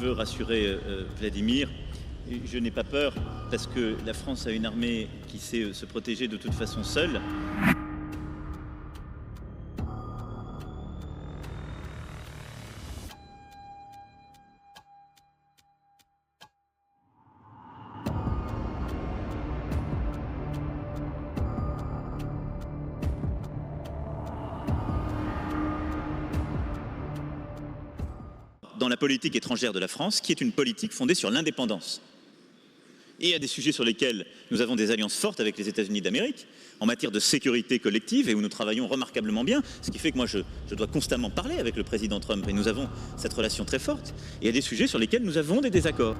veux rassurer Vladimir, je n'ai pas peur parce que la France a une armée qui sait se protéger de toute façon seule. Dans la politique étrangère de la France, qui est une politique fondée sur l'indépendance. Et il y a des sujets sur lesquels nous avons des alliances fortes avec les États-Unis d'Amérique, en matière de sécurité collective, et où nous travaillons remarquablement bien, ce qui fait que moi je dois constamment parler avec le président Trump, et nous avons cette relation très forte. Et il y a des sujets sur lesquels nous avons des désaccords.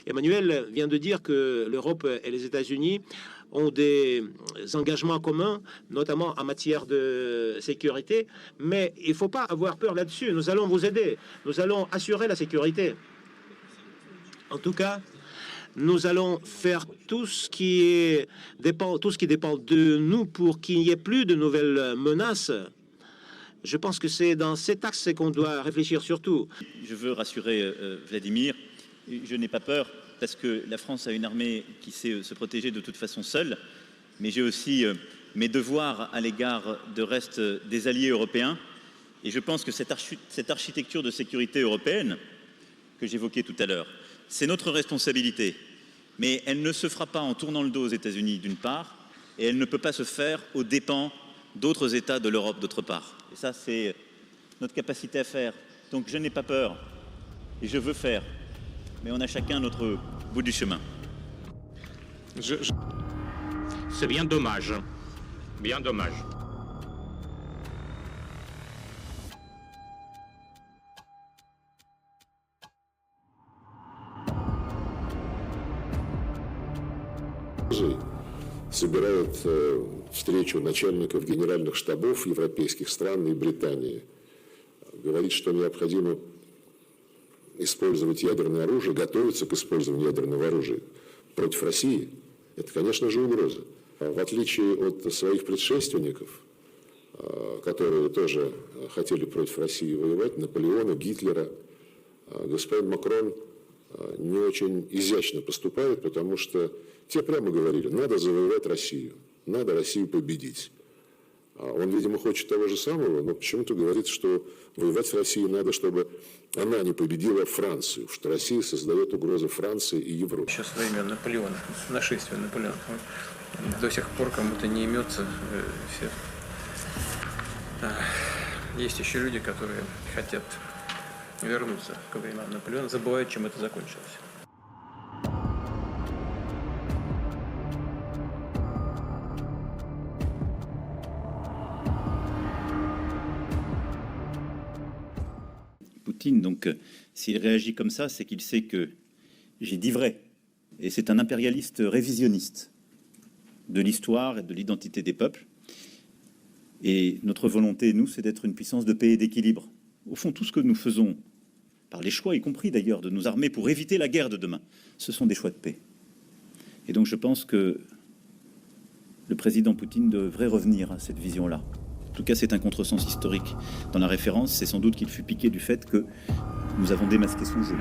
Emmanuel vient de dire que l'Europe et les États-Unis ont des engagements communs, notamment en matière de sécurité, mais il ne faut pas avoir peur là-dessus. Nous allons vous aider, nous allons assurer la sécurité. En tout cas, nous allons faire tout ce qui dépend de nous pour qu'il n'y ait plus de nouvelles menaces. Je pense que c'est dans cet axe qu'on doit réfléchir surtout. Je veux rassurer Vladimir, je n'ai pas peur parce que la France a une armée qui sait se protéger de toute façon seule, mais j'ai aussi mes devoirs à l'égard de reste des alliés européens. Et je pense que cette architecture de sécurité européenne que j'évoquais tout à l'heure, c'est notre responsabilité. Mais elle ne se fera pas en tournant le dos aux États-Unis d'une part, et elle ne peut pas se faire aux dépens d'autres États de l'Europe d'autre part. Et ça, c'est notre capacité à faire. Donc je n'ai pas peur, et je veux faire. Mais on a chacun notre bout du chemin. C'est bien dommage. Bien dommage. Собирают встречу начальников генеральных штабов европейских стран и Британии. Говорит, что необходимо использовать ядерное оружие, готовиться к использованию ядерного оружия против России, это, конечно же, угроза. В отличие от своих предшественников, которые тоже хотели против России воевать, Наполеона, Гитлера, господин Макрон не очень изящно поступает, потому что те прямо говорили, надо завоевать Россию, надо Россию победить. Он, видимо, хочет того же самого, но почему-то говорит, что воевать с Россией надо, чтобы она не победила Францию, что Россия создает угрозу Франции и Европе. Еще со времен Наполеона, нашествия Наполеона, до сих пор кому-то не имется все. Есть еще люди, которые хотят вернуться к временам Наполеона, забывают, чем это закончилось. Poutine, donc, s'il réagit comme ça, c'est qu'il sait que j'ai dit vrai. Et c'est un impérialiste révisionniste de l'histoire et de l'identité des peuples. Et notre volonté, nous, c'est d'être une puissance de paix et d'équilibre. Au fond, tout ce que nous faisons, par les choix, y compris d'ailleurs de nos armées, pour éviter la guerre de demain, ce sont des choix de paix. Et donc je pense que le président Poutine devrait revenir à cette vision-là. En tout cas, c'est un contresens historique. Dans la référence, c'est sans doute qu'il fut piqué du fait que nous avons démasqué son jeu.